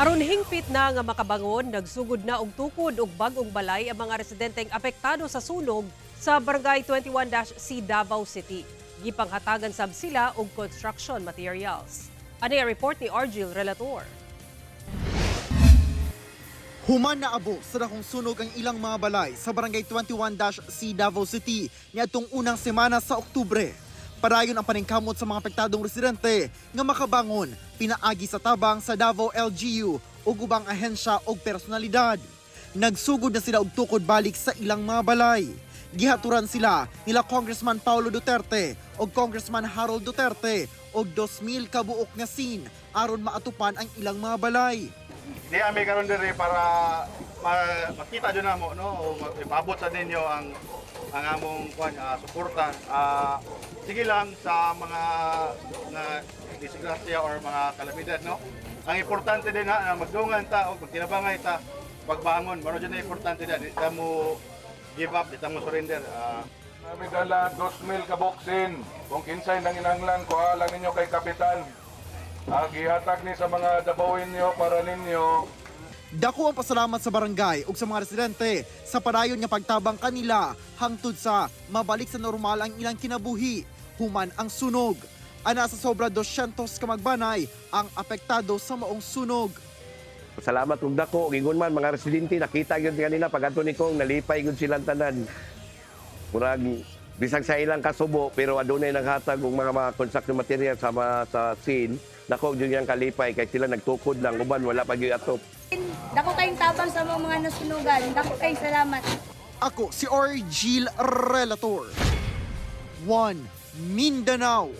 Aron hingpit na nga makabangon, nagsugod na og tukod og bag-ong balay ang mga residenteng apektado sa sunog sa Barangay 21-C Davao City. Gipanghatagan sab sila og construction materials. Ani ang report ni Argil Relator. Human na abo sa dakong sunog ang ilang mga balay sa Barangay 21-C Davao City niadtong unang semana sa Oktubre. Padayon ang paningkamot sa mga apektadong residente nga makabangon pinaagi sa tabang sa Davao LGU ug ubang ahensya ug personalidad. Nagsugod na sila og tukod balik sa ilang mga balay. Gihaturan sila nila Congressman Paulo Duterte ug Congressman Harold Duterte og 2,000 kabuok nga sin aron maatupan ang ilang mga balay. Di ami karon diri para makita jud namo no, ipaabot sa ninyo ang among suporta. Sige lang sa mga disgrasya or mga kalamidad no. Ang importante din na magdungan ta o magtinabangay ta pagbangon. Maro jud na importante din di ta mo give up, di ta mo surrender. Nami dala 2,000 ka boksin. Kung kinsay nang inanglan ko lang ninyo kay kapitan. Gihatag ni sa mga dabawin niyo para ninyo. Dako ang pasalamat sa barangay ug sa mga residente sa padayon nga pagtabang kanila hangtod sa mabalik sa normal ang ilang kinabuhi human ang sunog. Ana sa sobra 200 ka magbanay ang apektado sa maong sunog. Salamat ug dako gingon man mga residente nakita gyud kanila pag-adto ni kong nalipay gyud silang tanan. Murag bisag sa ilang kasubo pero adunay naghatag og mga construction material sa scene. Dako gyud yang kalipay kay sila nagtukod lang uban wala pa gyud atop. Dako kayong tabang sa mga nasunugan. Dako kayong salamat. Ako si Argil Relator. 1 Mindanao.